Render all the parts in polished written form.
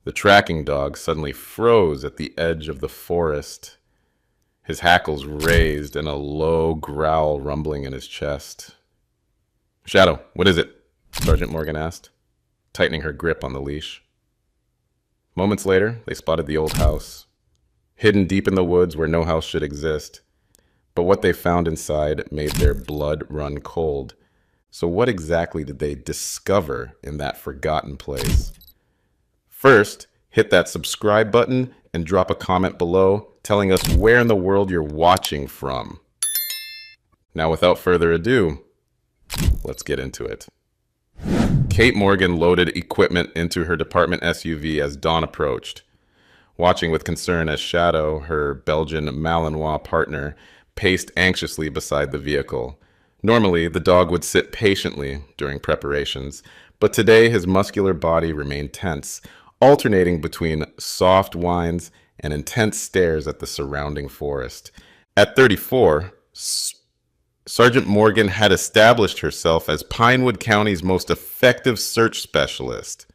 The tracking dog suddenly froze at the edge of the forest, his hackles raised and a low growl rumbling in his chest. "Shadow, what is it?" Sergeant Morgan asked, tightening her grip on the leash. Moments later, they spotted the old house, hidden deep in the woods where no house should exist. But what they found inside made their blood run cold. So what exactly did they discover in that forgotten place? First, hit that subscribe button and drop a comment below telling us where in the world you're watching from. Now, without further ado, let's get into it. Kate Morgan loaded equipment into her department SUV as dawn approached, watching with concern as Shadow, her Belgian Malinois partner, paced anxiously beside the vehicle. Normally, the dog would sit patiently during preparations, but today his muscular body remained tense, alternating between soft whines and intense stares at the surrounding forest. At 34, Sergeant Morgan had established herself as Pinewood County's most effective search specialist.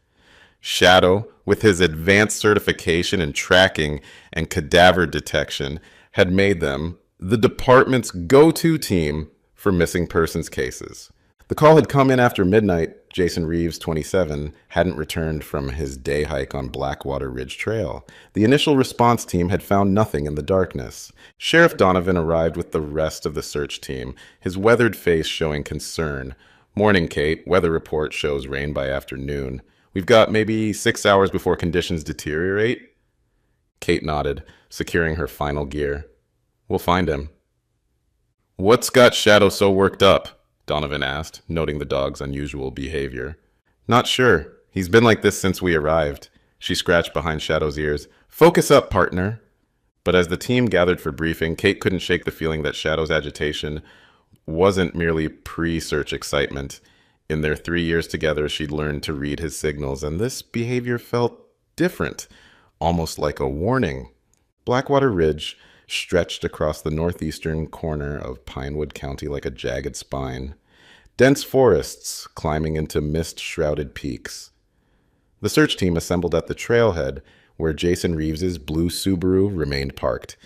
Shadow, with his advanced certification in tracking and cadaver detection, had made them the department's go-to team for missing persons cases. The call had come in after midnight. Jason Reeves, 27, hadn't returned from his day hike on Blackwater Ridge Trail. The initial response team had found nothing in the darkness. Sheriff Donovan arrived with the rest of the search team, his weathered face showing concern. "Morning, Kate. Weather report shows rain by afternoon. We've got maybe 6 hours before conditions deteriorate." Kate nodded, securing her final gear. "We'll find him." "What's got Shadow so worked up?" Donovan asked, noting the dog's unusual behavior. "Not sure. He's been like this since we arrived." She scratched behind Shadow's ears. "Focus up, partner." But as the team gathered for briefing, Kate couldn't shake the feeling that Shadow's agitation wasn't merely pre-search excitement. In their 3 years together, she'd learned to read his signals, and this behavior felt different, almost like a warning. Blackwater Ridge stretched across the northeastern corner of Pinewood County like a jagged spine. Dense forests climbing into mist-shrouded peaks. The search team assembled at the trailhead where Jason Reeves's blue Subaru remained parked.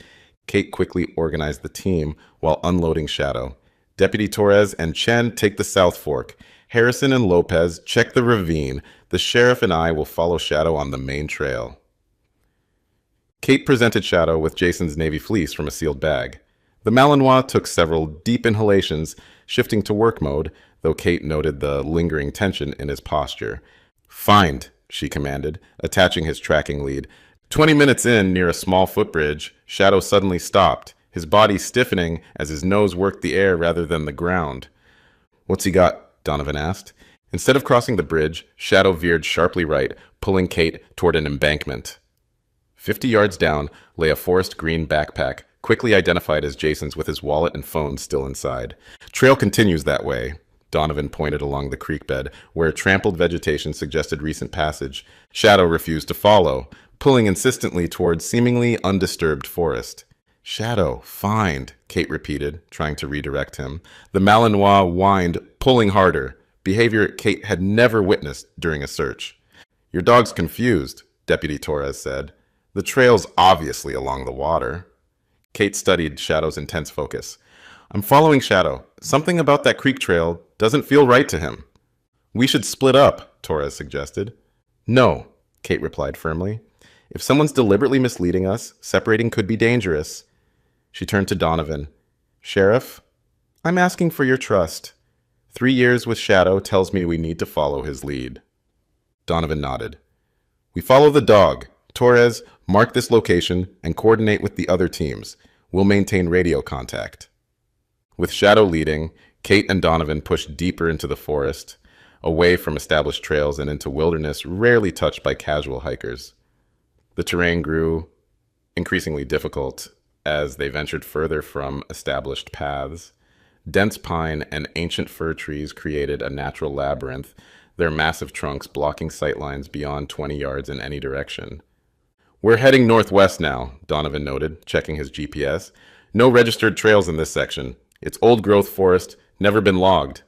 Kate quickly organized the team while unloading Shadow. "Deputy Torres and Chen take the South Fork. Harrison and Lopez check the ravine. The sheriff and I will follow Shadow on the main trail." Kate presented Shadow with Jason's navy fleece from a sealed bag. The Malinois took several deep inhalations, shifting to work mode, though Kate noted the lingering tension in his posture. "Find," she commanded, attaching his tracking lead. 20 minutes in, near a small footbridge, Shadow suddenly stopped, his body stiffening as his nose worked the air rather than the ground. "What's he got?" Donovan asked. Instead of crossing the bridge, Shadow veered sharply right, pulling Kate toward an embankment. 50 yards down lay a forest green backpack, quickly identified as Jason's with his wallet and phone still inside. "Trail continues that way." Donovan pointed along the creek bed, where trampled vegetation suggested recent passage. Shadow refused to follow, pulling insistently toward seemingly undisturbed forest. "Shadow, find," Kate repeated, trying to redirect him. The Malinois whined, pulling harder, behavior Kate had never witnessed during a search. "Your dog's confused," Deputy Torres said. "The trail's obviously along the water." Kate studied Shadow's intense focus. "I'm following Shadow. Something about that creek trail doesn't feel right to him." "We should split up," Torres suggested. "No," Kate replied firmly. "If someone's deliberately misleading us, separating could be dangerous." She turned to Donovan. "Sheriff, I'm asking for your trust. 3 years with Shadow tells me we need to follow his lead." Donovan nodded. "We follow the dog. Torres, mark this location and coordinate with the other teams. We'll maintain radio contact." With Shadow leading, Kate and Donovan pushed deeper into the forest, away from established trails and into wilderness rarely touched by casual hikers. The terrain grew increasingly difficult as they ventured further from established paths. Dense pine and ancient fir trees created a natural labyrinth, their massive trunks blocking sightlines beyond 20 yards in any direction. "We're heading northwest now," Donovan noted, checking his GPS. "No registered trails in this section. It's old-growth forest, never been logged."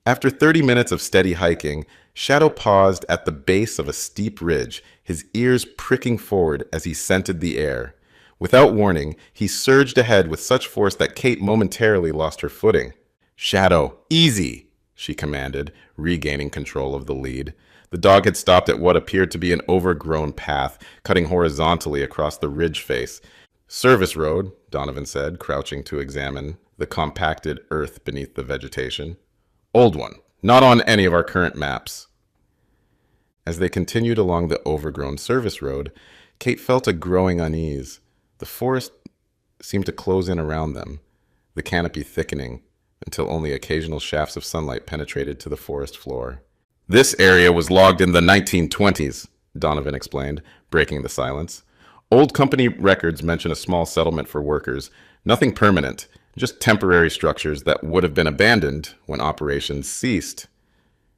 After 30 minutes of steady hiking, Shadow paused at the base of a steep ridge, his ears pricking forward as he scented the air. Without warning, he surged ahead with such force that Kate momentarily lost her footing. "Shadow, easy!" she commanded, regaining control of the lead. The dog had stopped at what appeared to be an overgrown path, cutting horizontally across the ridge face. "Service road," Donovan said, crouching to examine the compacted earth beneath the vegetation. "Old one, not on any of our current maps." As they continued along the overgrown service road, Kate felt a growing unease. The forest seemed to close in around them, the canopy thickening until only occasional shafts of sunlight penetrated to the forest floor. "This area was logged in the 1920s, Donovan explained, breaking the silence. "Old company records mention a small settlement for workers. Nothing permanent, just temporary structures that would have been abandoned when operations ceased."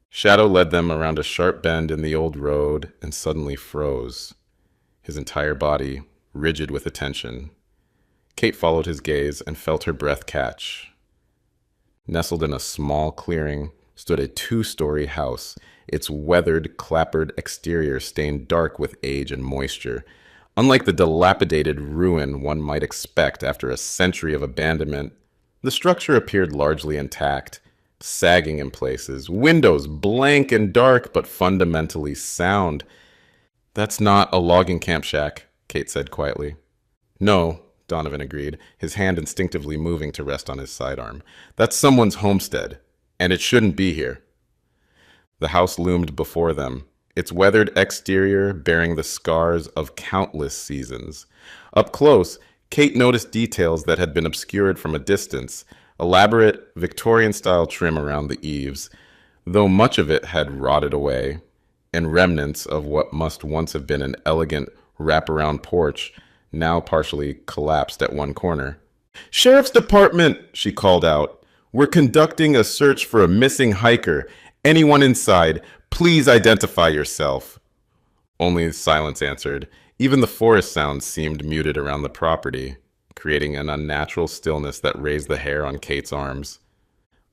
Shadow led them around a sharp bend in the old road and suddenly froze, his entire body rigid with attention. Kate followed his gaze and felt her breath catch. Nestled in a small clearing stood a two-story house, its weathered, clappered exterior stained dark with age and moisture. Unlike the dilapidated ruin one might expect after a century of abandonment, the structure appeared largely intact, sagging in places, windows blank and dark but fundamentally sound. "That's not a logging camp shack," Kate said quietly. "No," Donovan agreed, his hand instinctively moving to rest on his sidearm. "That's someone's homestead, and it shouldn't be here." The house loomed before them, its weathered exterior bearing the scars of countless seasons. Up close, Kate noticed details that had been obscured from a distance: elaborate Victorian-style trim around the eaves, though much of it had rotted away, and remnants of what must once have been an elegant wraparound porch now partially collapsed at one corner. "Sheriff's Department!" she called out. "We're conducting a search for a missing hiker. Anyone inside, please identify yourself." Only silence answered. Even the forest sounds seemed muted around the property, creating an unnatural stillness that raised the hair on Kate's arms.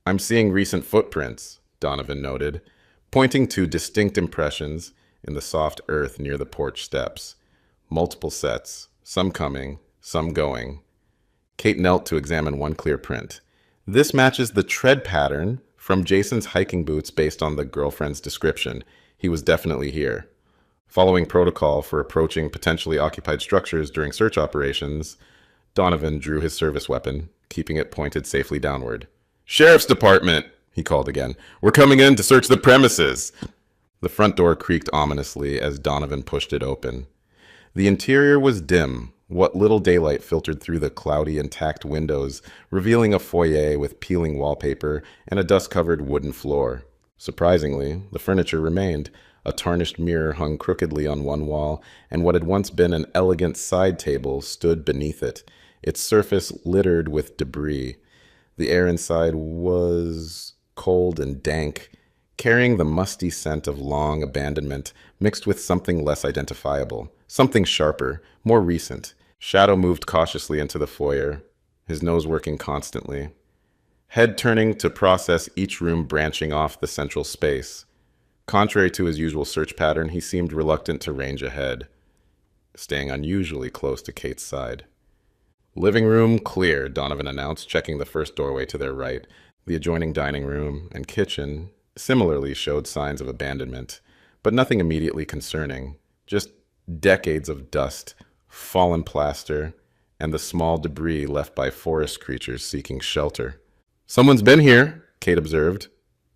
"I'm seeing recent footprints," Donovan noted, pointing to distinct impressions in the soft earth near the porch steps. Multiple sets, some coming, some going. Kate knelt to examine one clear print. "This matches the tread pattern from Jason's hiking boots based on the girlfriend's description. He was definitely here." Following protocol for approaching potentially occupied structures during search operations, Donovan drew his service weapon, keeping it pointed safely downward. "Sheriff's Department!" he called again. "We're coming in to search the premises." The front door creaked ominously as Donovan pushed it open. The interior was dim, what little daylight filtered through the cloudy, intact windows, revealing a foyer with peeling wallpaper and a dust-covered wooden floor. Surprisingly, the furniture remained. A tarnished mirror hung crookedly on one wall, and what had once been an elegant side table stood beneath it, its surface littered with debris. The air inside was cold and dank, carrying the musty scent of long abandonment mixed with something less identifiable, something sharper, more recent. Shadow moved cautiously into the foyer, his nose working constantly, head turning to process each room branching off the central space. Contrary to his usual search pattern, he seemed reluctant to range ahead, staying unusually close to Kate's side. "Living room clear," Donovan announced, checking the first doorway to their right. The adjoining dining room and kitchen similarly showed signs of abandonment, but nothing immediately concerning, just decades of dust, fallen plaster, and the small debris left by forest creatures seeking shelter. "Someone's been here," Kate observed,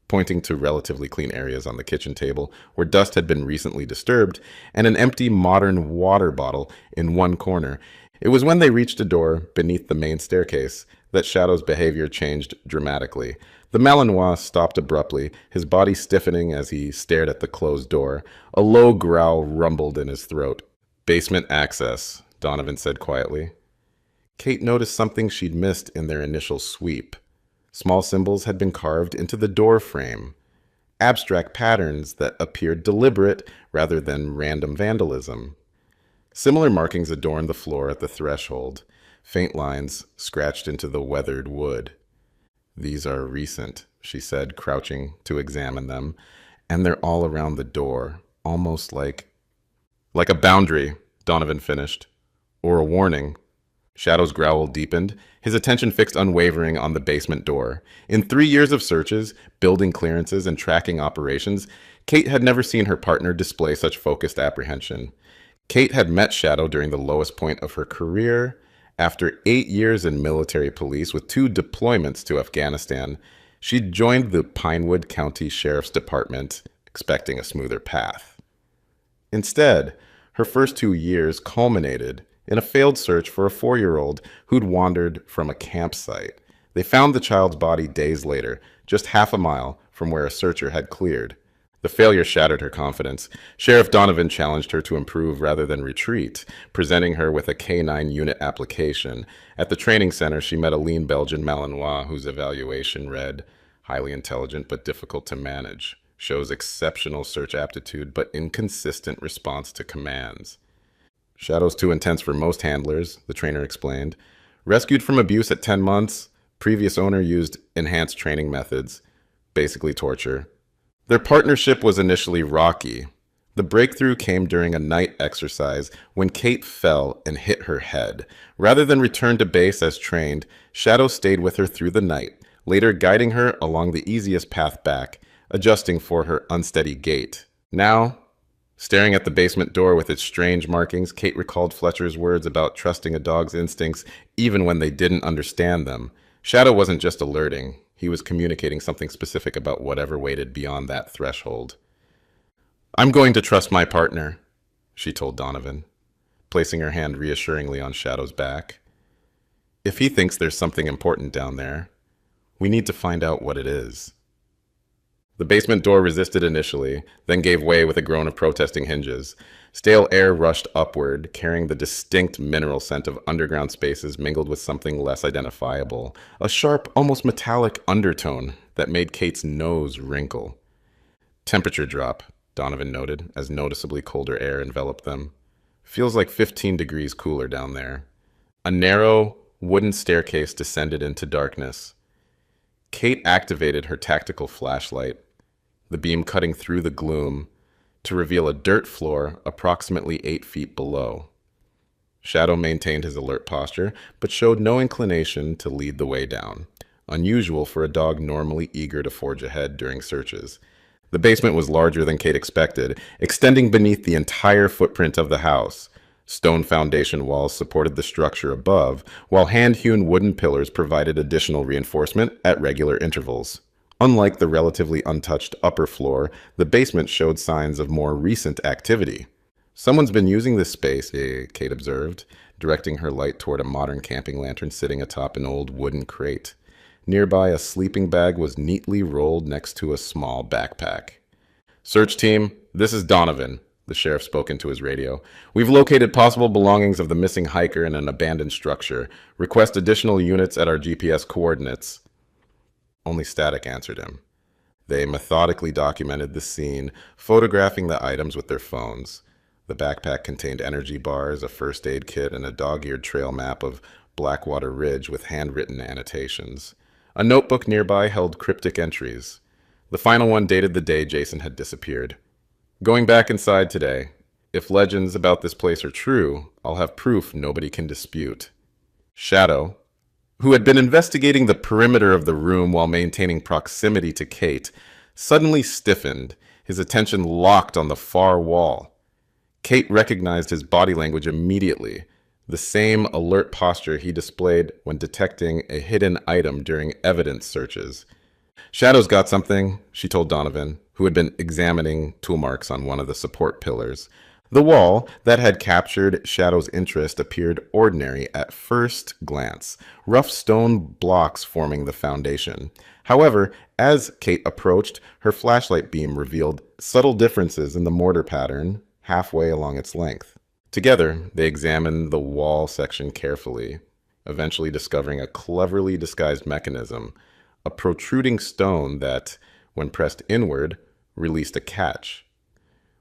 pointing to relatively clean areas on the kitchen table where dust had been recently disturbed, and an empty modern water bottle in one corner. It was when they reached a door beneath the main staircase that Shadow's behavior changed dramatically. The Malinois stopped abruptly, his body stiffening as he stared at the closed door. A low growl rumbled in his throat. "Basement access," Donovan said quietly. Kate noticed something she'd missed in their initial sweep. Small symbols had been carved into the door frame, abstract patterns that appeared deliberate rather than random vandalism. Similar markings adorned the floor at the threshold, faint lines scratched into the weathered wood. "These are recent," she said, crouching to examine them, "and they're all around the door, almost like Like a boundary, Donovan finished. Or a warning. Shadow's growl deepened, his attention fixed unwavering on the basement door. In 3 years of searches, building clearances, and tracking operations, Kate had never seen her partner display such focused apprehension. Kate had met Shadow during the lowest point of her career. After 8 years in military police with 2 deployments to Afghanistan, she joined the Pinewood County Sheriff's Department, expecting a smoother path. Instead, her first 2 years culminated in a failed search for a 4-year-old who'd wandered from a campsite. They found the child's body days later, just half a mile from where a searcher had cleared. The failure shattered her confidence. Sheriff Donovan challenged her to improve rather than retreat, presenting her with a K-9 unit application. At the training center, she met a lean Belgian Malinois whose evaluation read, highly intelligent but difficult to manage. Shows exceptional search aptitude but inconsistent response to commands. Shadow's too intense for most handlers, the trainer explained. Rescued from abuse at 10 months, previous owner used enhanced training methods, basically torture. Their partnership was initially rocky. The breakthrough came during a night exercise when Kate fell and hit her head. Rather than return to base as trained, Shadow stayed with her through the night, later guiding her along the easiest path back, adjusting for her unsteady gait. Now, staring at the basement door with its strange markings, Kate recalled Fletcher's words about trusting a dog's instincts even when they didn't understand them. Shadow wasn't just alerting. He was communicating something specific about whatever waited beyond that threshold. I'm going to trust my partner, she told Donovan, placing her hand reassuringly on Shadow's back. If he thinks there's something important down there, we need to find out what it is. The basement door resisted initially, then gave way with a groan of protesting hinges. Stale air rushed upward, carrying the distinct mineral scent of underground spaces mingled with something less identifiable, a sharp, almost metallic undertone that made Kate's nose wrinkle. Temperature drop, Donovan noted, as noticeably colder air enveloped them. Feels like 15 degrees cooler down there. A narrow, wooden staircase descended into darkness. Kate activated her tactical flashlight, the beam cutting through the gloom to reveal a dirt floor approximately 8 feet below. Shadow maintained his alert posture, but showed no inclination to lead the way down, unusual for a dog normally eager to forge ahead during searches. The basement was larger than Kate expected, extending beneath the entire footprint of the house. Stone foundation walls supported the structure above, while hand-hewn wooden pillars provided additional reinforcement at regular intervals. Unlike the relatively untouched upper floor, the basement showed signs of more recent activity. Someone's been using this space, Kate observed, directing her light toward a modern camping lantern sitting atop an old wooden crate. Nearby, a sleeping bag was neatly rolled next to a small backpack. Search team, this is Donovan, the sheriff spoke into his radio. We've located possible belongings of the missing hiker in an abandoned structure. Request additional units at our GPS coordinates. Only Static answered him. They methodically documented the scene, photographing the items with their phones. The backpack contained energy bars, a first aid kit, and a dog-eared trail map of Blackwater Ridge with handwritten annotations. A notebook nearby held cryptic entries. The final one dated the day Jason had disappeared. Going back inside today. If legends about this place are true, I'll have proof nobody can dispute. Shadow, who had been investigating the perimeter of the room while maintaining proximity to Kate, suddenly stiffened, his attention locked on the far wall. Kate recognized his body language immediately, the same alert posture he displayed when detecting a hidden item during evidence searches. Shadow's got something, she told Donovan, who had been examining tool marks on one of the support pillars. The wall that had captured Shadow's interest appeared ordinary at first glance, rough stone blocks forming the foundation. However, as Kate approached, her flashlight beam revealed subtle differences in the mortar pattern halfway along its length. Together, they examined the wall section carefully, eventually discovering a cleverly disguised mechanism, a protruding stone that, when pressed inward, released a catch.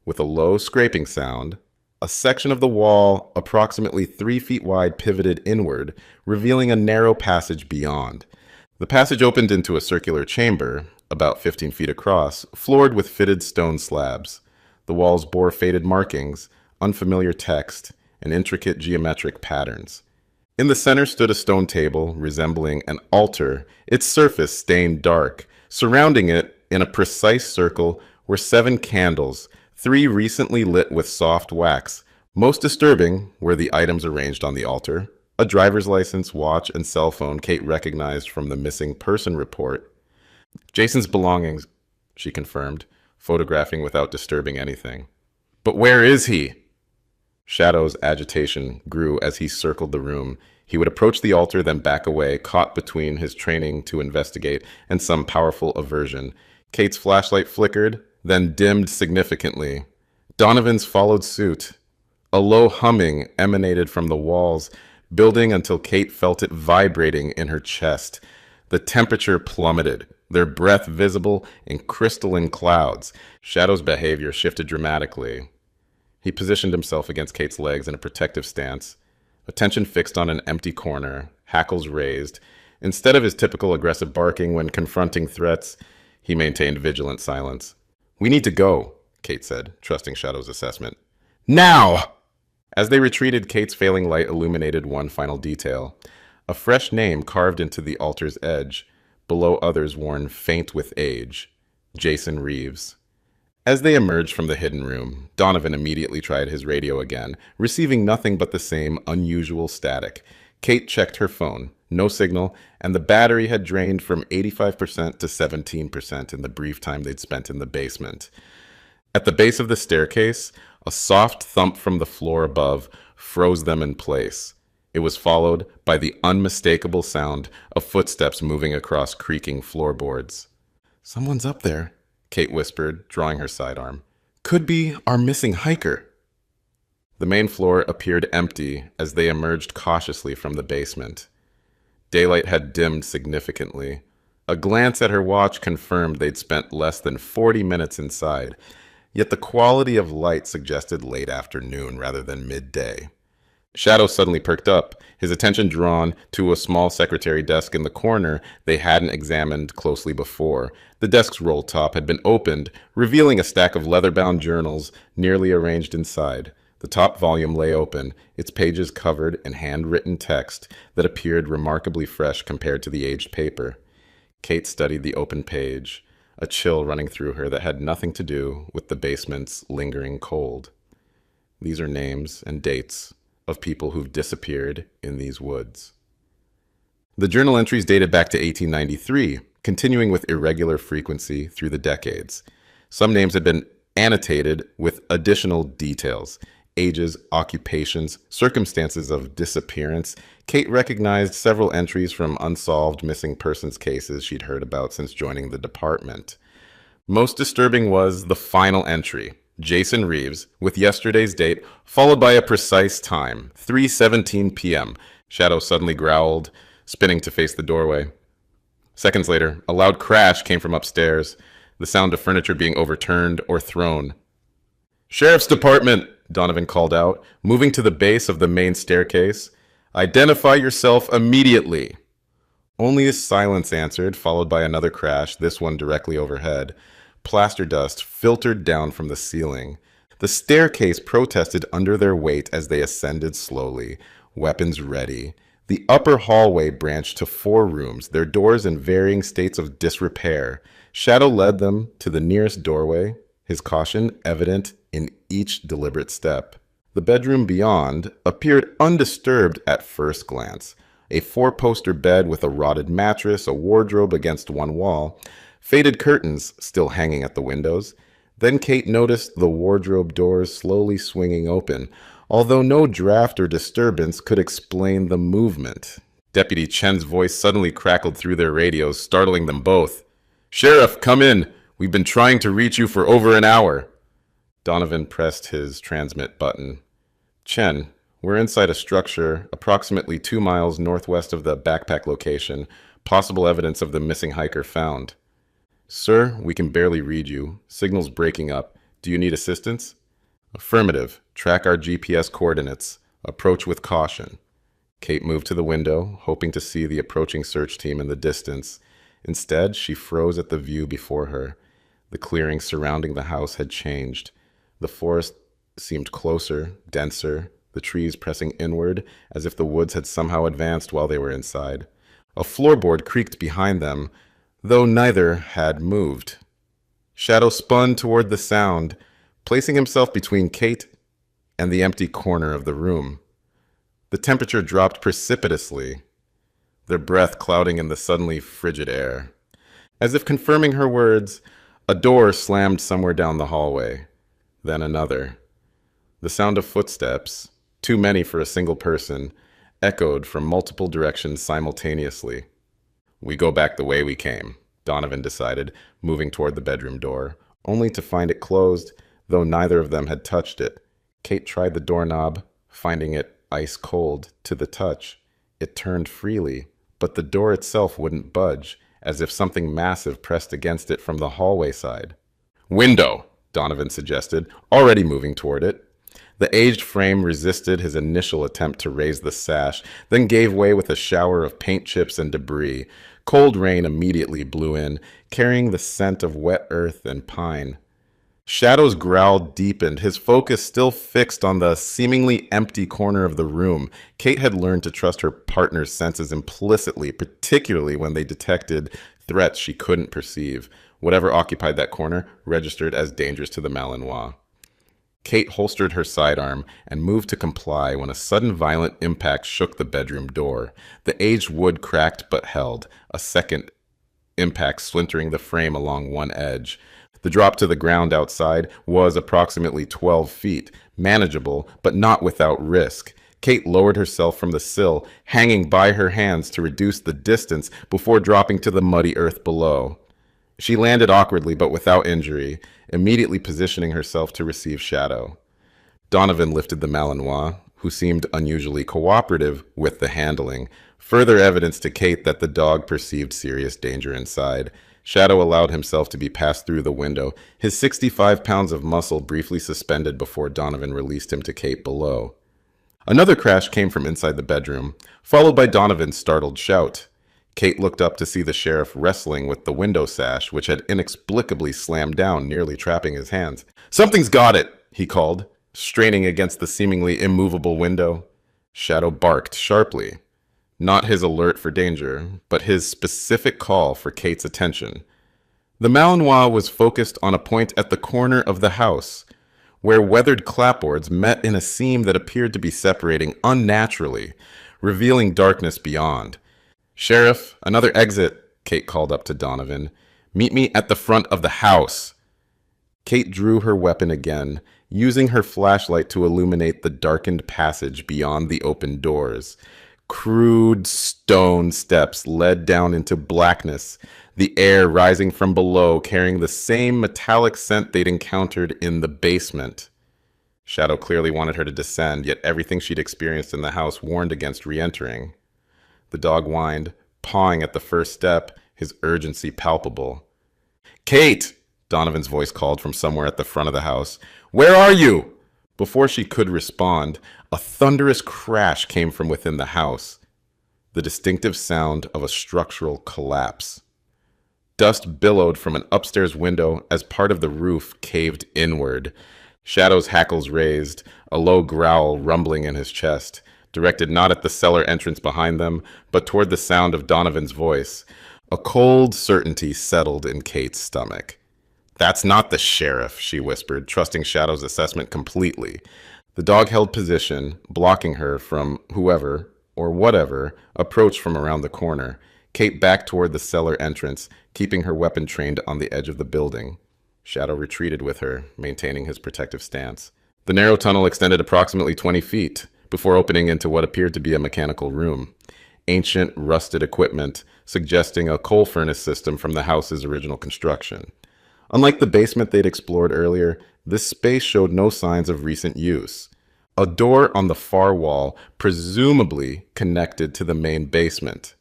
With a low scraping sound, a section of the wall approximately 3 feet wide pivoted inward, revealing a narrow passage beyond. The passage opened into a circular chamber, about 15 feet across, floored with fitted stone slabs. The walls bore faded markings, unfamiliar text, and intricate geometric patterns. In the center stood a stone table resembling an altar, its surface stained dark. Surrounding it, in a precise circle, were 7 candles, 3 recently lit with soft wax. Most disturbing were the items arranged on the altar. A driver's license, watch, and cell phone Kate recognized from the missing person report. Jason's belongings, she confirmed, photographing without disturbing anything. But where is he? Shadow's agitation grew as he circled the room. He would approach the altar, then back away, caught between his training to investigate and some powerful aversion. Kate's flashlight flickered, then dimmed significantly. Donovan's followed suit. A low humming emanated from the walls, building until Kate felt it vibrating in her chest. The temperature plummeted, their breath visible in crystalline clouds. Shadow's behavior shifted dramatically. He positioned himself against Kate's legs in a protective stance, attention fixed on an empty corner, hackles raised. Instead of his typical aggressive barking when confronting threats, he maintained vigilant silence. "We need to go," Kate said, trusting Shadow's assessment. "Now!" As they retreated, Kate's failing light illuminated one final detail. A fresh name carved into the altar's edge, below others worn faint with age. Jason Reeves. As they emerged from the hidden room, Donovan immediately tried his radio again, receiving nothing but the same unusual static. Kate checked her phone. No signal, and the battery had drained from 85% to 17% in the brief time they'd spent in the basement. At the base of the staircase, a soft thump from the floor above froze them in place. It was followed by the unmistakable sound of footsteps moving across creaking floorboards. "Someone's up there," Kate whispered, drawing her sidearm. "Could be our missing hiker." The main floor appeared empty as they emerged cautiously from the basement. Daylight had dimmed significantly. A glance at her watch confirmed they'd spent less than 40 minutes inside, yet the quality of light suggested late afternoon rather than midday. Shadow suddenly perked up, his attention drawn to a small secretary desk in the corner they hadn't examined closely before. The desk's roll top had been opened, revealing a stack of leather-bound journals nearly arranged inside. The top volume lay open, its pages covered in handwritten text that appeared remarkably fresh compared to the aged paper. Kate studied the open page, a chill running through her that had nothing to do with the basement's lingering cold. These are names and dates of people who've disappeared in these woods. The journal entries dated back to 1893, continuing with irregular frequency through the decades. Some names had been annotated with additional details: ages, occupations, circumstances of disappearance. Kate recognized several entries from unsolved missing persons cases she'd heard about since joining the department. Most disturbing was the final entry: Jason Reeves, with yesterday's date, followed by a precise time, 3:17 p.m. Shadow suddenly growled, spinning to face the doorway. Seconds later, a loud crash came from upstairs, the sound of furniture being overturned or thrown. "Sheriff's Department," Donovan called out, moving to the base of the main staircase. "Identify yourself immediately." Only a silence answered, followed by another crash, this one directly overhead. Plaster dust filtered down from the ceiling. The staircase protested under their weight as they ascended slowly, weapons ready. The upper hallway branched to 4 rooms, their doors in varying states of disrepair. Shadow led them to the nearest doorway, his caution evident in each deliberate step. The bedroom beyond appeared undisturbed at first glance. A 4-poster bed with a rotted mattress, a wardrobe against one wall, faded curtains still hanging at the windows. Then Kate noticed the wardrobe doors slowly swinging open, although no draft or disturbance could explain the movement. Deputy Chen's voice suddenly crackled through their radios, startling them both. "Sheriff, come in. We've been trying to reach you for over an hour." Donovan pressed his transmit button. "Chen, we're inside a structure approximately 2 miles northwest of the backpack location. Possible evidence of the missing hiker found." "Sir, we can barely read you. Signal's breaking up. Do you need assistance?" "Affirmative. Track our GPS coordinates. Approach with caution." Kate moved to the window, hoping to see the approaching search team in the distance. Instead, she froze at the view before her. The clearing surrounding the house had changed. The forest seemed closer, denser, the trees pressing inward as if the woods had somehow advanced while they were inside. A floorboard creaked behind them, though neither had moved. Shadow spun toward the sound, placing himself between Kate and the empty corner of the room. The temperature dropped precipitously, their breath clouding in the suddenly frigid air. As if confirming her words, a door slammed somewhere down the hallway, then another. The sound of footsteps, too many for a single person, echoed from multiple directions simultaneously. "We go back the way we came," Donovan decided, moving toward the bedroom door, only to find it closed, though neither of them had touched it. Kate tried the doorknob, finding it ice cold to the touch. It turned freely, but the door itself wouldn't budge, as if something massive pressed against it from the hallway side. "Window," Donovan suggested, already moving toward it. The aged frame resisted his initial attempt to raise the sash, then gave way with a shower of paint chips and debris. Cold rain immediately blew in, carrying the scent of wet earth and pine. Shadow's growl deepened, his focus still fixed on the seemingly empty corner of the room. Kate had learned to trust her partner's senses implicitly, particularly when they detected threats she couldn't perceive. Whatever occupied that corner registered as dangerous to the Malinois. Kate holstered her sidearm and moved to comply when a sudden violent impact shook the bedroom door. The aged wood cracked but held, a second impact splintering the frame along one edge. The drop to the ground outside was approximately 12 feet, manageable but not without risk. Kate lowered herself from the sill, hanging by her hands to reduce the distance before dropping to the muddy earth below. She landed awkwardly but without injury, immediately positioning herself to receive Shadow. Donovan lifted the Malinois, who seemed unusually cooperative with the handling, further evidence to Kate that the dog perceived serious danger inside. Shadow allowed himself to be passed through the window, his 65 pounds of muscle briefly suspended before Donovan released him to Kate below. Another crash came from inside the bedroom, followed by Donovan's startled shout. Kate looked up to see the sheriff wrestling with the window sash, which had inexplicably slammed down, nearly trapping his hands. "Something's got it," he called, straining against the seemingly immovable window. Shadow barked sharply. Not his alert for danger, but his specific call for Kate's attention. The Malinois was focused on a point at the corner of the house, where weathered clapboards met in a seam that appeared to be separating unnaturally, revealing darkness beyond. "Sheriff, another exit," Kate called up to Donovan. "Meet me at the front of the house." Kate drew her weapon again, using her flashlight to illuminate the darkened passage beyond the open doors. Crude stone steps led down into blackness, the air rising from below carrying the same metallic scent they'd encountered in the basement. Shadow clearly wanted her to descend, yet everything she'd experienced in the house warned against re-entering. The dog whined, pawing at the first step, his urgency palpable. "Kate!" Donovan's voice called from somewhere at the front of the house. "Where are you?" Before she could respond, a thunderous crash came from within the house, the distinctive sound of a structural collapse. Dust billowed from an upstairs window as part of the roof caved inward. Shadow's hackles raised, a low growl rumbling in his chest, directed not at the cellar entrance behind them, but toward the sound of Donovan's voice. A cold certainty settled in Kate's stomach. "That's not the sheriff," she whispered, trusting Shadow's assessment completely. The dog held position, blocking her from whoever, or whatever, approached from around the corner. Kate backed toward the cellar entrance, keeping her weapon trained on the edge of the building. Shadow retreated with her, maintaining his protective stance. The narrow tunnel extended approximately 20 feet, before opening into what appeared to be a mechanical room. Ancient, rusted equipment, suggesting a coal furnace system from the house's original construction. Unlike the basement they'd explored earlier, this space showed no signs of recent use. A door on the far wall, presumably connected to the main basement.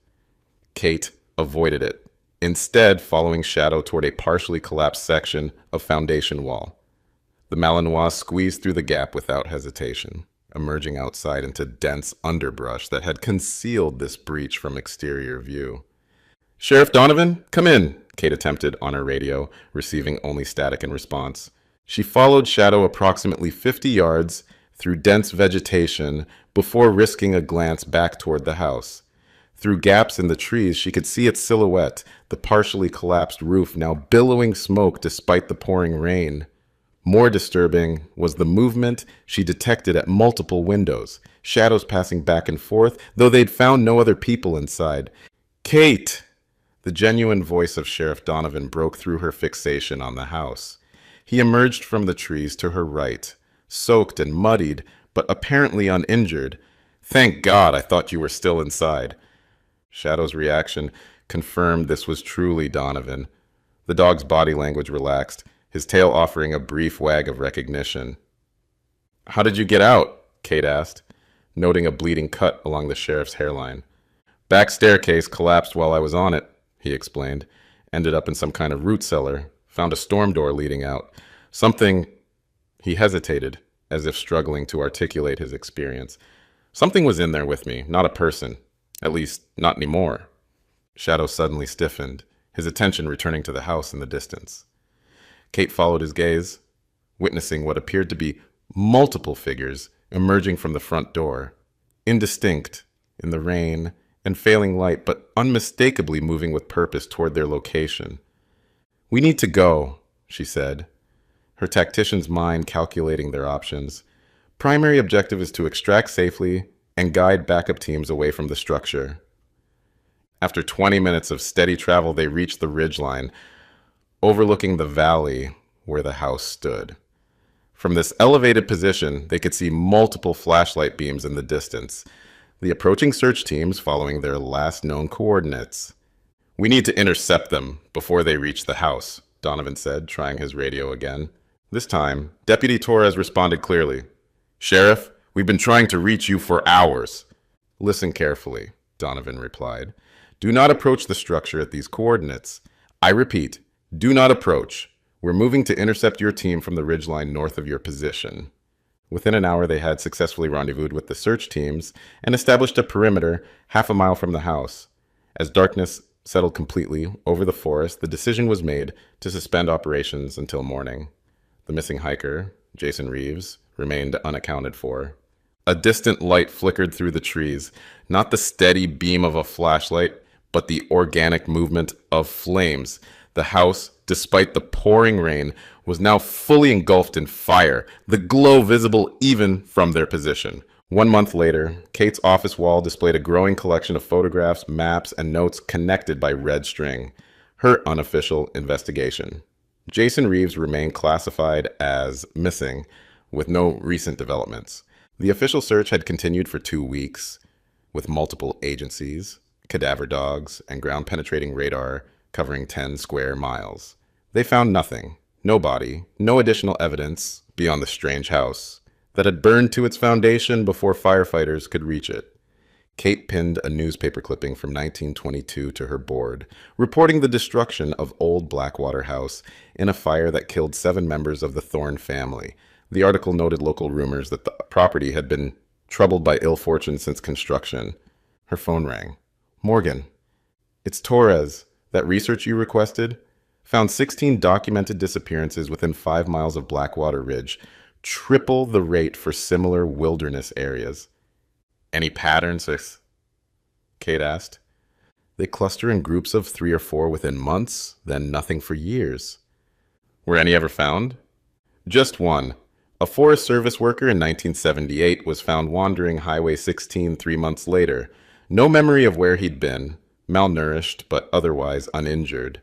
Kate avoided it, instead following Shadow toward a partially collapsed section of foundation wall. The Malinois squeezed through the gap without hesitation, emerging outside into dense underbrush that had concealed this breach from exterior view. "Sheriff Donovan, come in," Kate attempted on her radio, receiving only static in response. She followed Shadow approximately 50 yards through dense vegetation before risking a glance back toward the house. Through gaps in the trees, she could see its silhouette, the partially collapsed roof now billowing smoke despite the pouring rain. More disturbing was the movement she detected at multiple windows, shadows passing back and forth, though they'd found no other people inside. "Kate!" The genuine voice of Sheriff Donovan broke through her fixation on the house. He emerged from the trees to her right, soaked and muddied, but apparently uninjured. "Thank God, I thought you were still inside." Shadow's reaction confirmed this was truly Donovan. The dog's body language relaxed, his tail offering a brief wag of recognition. "How did you get out?" Kate asked, noting a bleeding cut along the sheriff's hairline. "Back staircase collapsed while I was on it," he explained. "Ended up in some kind of root cellar. Found a storm door leading out. Something—" He hesitated, as if struggling to articulate his experience. "Something was in there with me, not a person. At least, not anymore." Shadow suddenly stiffened, his attention returning to the house in the distance. Kate followed his gaze, witnessing what appeared to be multiple figures emerging from the front door, indistinct in the rain and failing light, but unmistakably moving with purpose toward their location. "We need to go," she said, her tactician's mind calculating their options. Primary objective is to extract safely and guide backup teams away from the structure. After 20 minutes of steady travel, they reached the ridgeline, overlooking the valley where the house stood. From this elevated position, they could see multiple flashlight beams in the distance, the approaching search teams following their last known coordinates. "We need to intercept them before they reach the house," Donovan said, trying his radio again. This time, Deputy Torres responded clearly. "Sheriff, we've been trying to reach you for hours." "Listen carefully," Donovan replied. "Do not approach the structure at these coordinates. I repeat, do not approach. We're moving to intercept your team from the ridgeline north of your position." Within an hour, they had successfully rendezvoused with the search teams and established a perimeter half a mile from the house. As darkness settled completely over the forest, the decision was made to suspend operations until morning. The missing hiker, Jason Reeves, remained unaccounted for. A distant light flickered through the trees, not the steady beam of a flashlight, but the organic movement of flames. The house, despite the pouring rain, was now fully engulfed in fire, the glow visible even from their position. 1 month later, Kate's office wall displayed a growing collection of photographs, maps, and notes connected by red string. Her unofficial investigation. Jason Reeves remained classified as missing, with no recent developments. The official search had continued for 2 weeks, with multiple agencies, cadaver dogs, and ground-penetrating radar covering 10 square miles. They found nothing, no body, no additional evidence beyond the strange house that had burned to its foundation before firefighters could reach it. Kate pinned a newspaper clipping from 1922 to her board, reporting the destruction of Old Blackwater House in a fire that killed 7 members of the Thorne family. The article noted local rumors that the property had been troubled by ill fortune since construction. Her phone rang. "Morgan, it's Torres. That research you requested found 16 documented disappearances within 5 miles of Blackwater Ridge, triple the rate for similar wilderness areas." "Any patterns?" Kate asked. "They cluster in groups of 3 or 4 within months, then nothing for years." "Were any ever found?" "Just one. A Forest Service worker in 1978 was found wandering Highway 16 3 months later. No memory of where he'd been, malnourished but otherwise uninjured."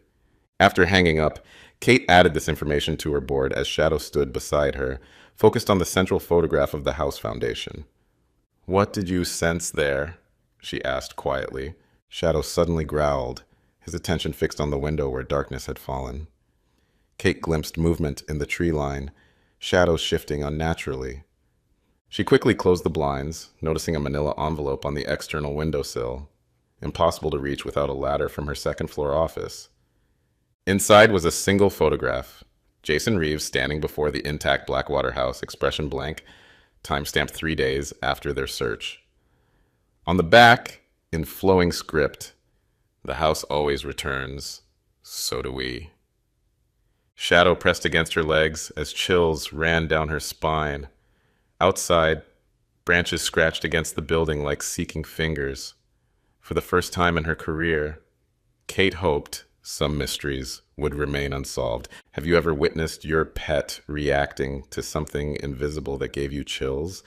After hanging up, Kate added this information to her board as Shadow stood beside her, focused on the central photograph of the house foundation. "What did you sense there?" she asked quietly. Shadow suddenly growled, his attention fixed on the window where darkness had fallen. Kate glimpsed movement in the tree line, shadows shifting unnaturally. She quickly closed the blinds, noticing a manila envelope on the external windowsill, impossible to reach without a ladder from her second-floor office. Inside was a single photograph, Jason Reeves standing before the intact Blackwater house, expression blank, timestamped 3 days after their search. On the back, in flowing script, "The house always returns, so do we." Shadow pressed against her legs as chills ran down her spine. Outside, branches scratched against the building like seeking fingers. For the first time in her career, Kate hoped some mysteries would remain unsolved. Have you ever witnessed your pet reacting to something invisible that gave you chills?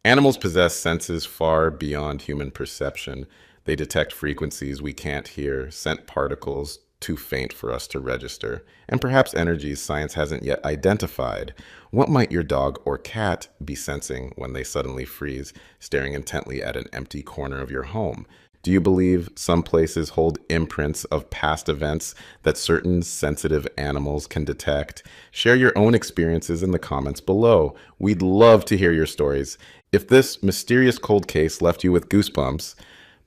Animals possess senses far beyond human perception. They detect frequencies we can't hear, scent particles too faint for us to register, and perhaps energies science hasn't yet identified. What might your dog or cat be sensing when they suddenly freeze, staring intently at an empty corner of your home? Do you believe some places hold imprints of past events that certain sensitive animals can detect? Share your own experiences in the comments below. We'd love to hear your stories. If this mysterious cold case left you with goosebumps,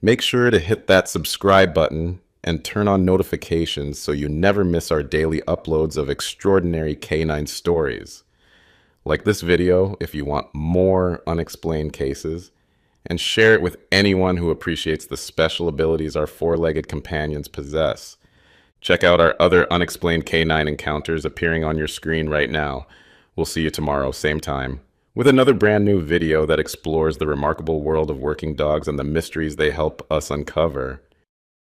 make sure to hit that subscribe button and turn on notifications so you never miss our daily uploads of extraordinary canine stories. Like this video if you want more unexplained cases, and share it with anyone who appreciates the special abilities our four-legged companions possess. Check out our other unexplained canine encounters appearing on your screen right now. We'll see you tomorrow, same time, with another brand new video that explores the remarkable world of working dogs and the mysteries they help us uncover.